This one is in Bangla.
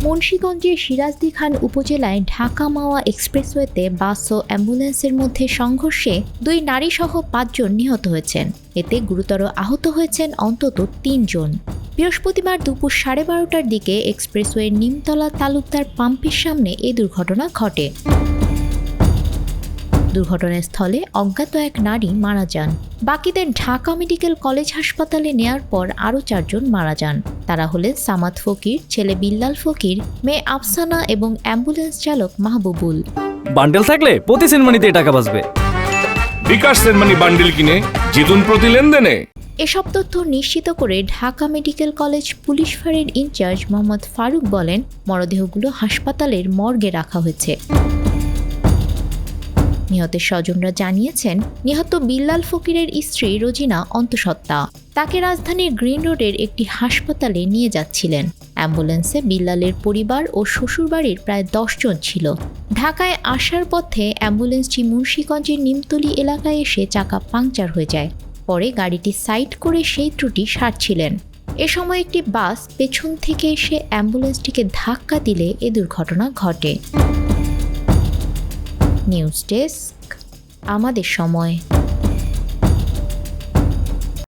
মুন্সিগঞ্জের সিরাজদি খান উপজেলায় ঢাকা মাওয়া এক্সপ্রেসওয়েতে বাস ও অ্যাম্বুলেন্সের মধ্যে সংঘর্ষে 2 নারীসহ 5 জন নিহত হয়েছেন। এতে গুরুতর আহত হয়েছেন অন্তত 3 জন। বৃহস্পতিবার দুপুর 12:30টার দিকে এক্সপ্রেসওয়ের নিমতলা তালুকদার পাম্পের সামনে এ দুর্ঘটনা ঘটে। দুর্ঘটনাস্থলে অজ্ঞাত এক নারী মারা যান। বাকিদের ঢাকা মেডিকেল কলেজ হাসপাতালে নেয়ার পর আরও 4 জন মারা যান। তারা হলেন সামাদ ফকির, ছেলে বিল্লাল ফকির, মেয়ে আফসানা এবং অ্যাম্বুলেন্স চালক মাহবুবুল। বান্ডেল থাকলে প্রতি সেনমানিতে টাকা বাঁচবে। বিকাশ সেনমানি বান্ডেল কিনে জিতুন প্রতি লেনদেনে। এসব তথ্য নিশ্চিত করে ঢাকা মেডিকেল কলেজ পুলিশ ফাঁড়ির ইনচার্জ মোহাম্মদ ফারুক বলেন, মরদেহগুলো হাসপাতালের মর্গে রাখা হয়েছে। নিহতের স্বজনরা জানিয়েছেন, নিহত বিল্লাল ফকিরের স্ত্রী রোজিনা অন্তঃসত্ত্বা। তাকে রাজধানীর গ্রিন রোডের একটি হাসপাতালে নিয়ে যাচ্ছিলেন। অ্যাম্বুলেন্সে বিল্লালের পরিবার ও শ্বশুরবাড়ির প্রায় 10 জন ছিল। ঢাকায় আসার পথে অ্যাম্বুলেন্সটি মুন্সিগঞ্জের নিমতলী এলাকায় এসে চাকা পাংচার হয়ে যায়। পরে গাড়িটি সাইড করে সেই ত্রুটি সারছিলেন। এ সময় একটি বাস পেছন থেকে এসে অ্যাম্বুলেন্সটিকে ধাক্কা দিলে এ দুর্ঘটনা ঘটে। নিউজ ডেস্ক, আমাদের সময়।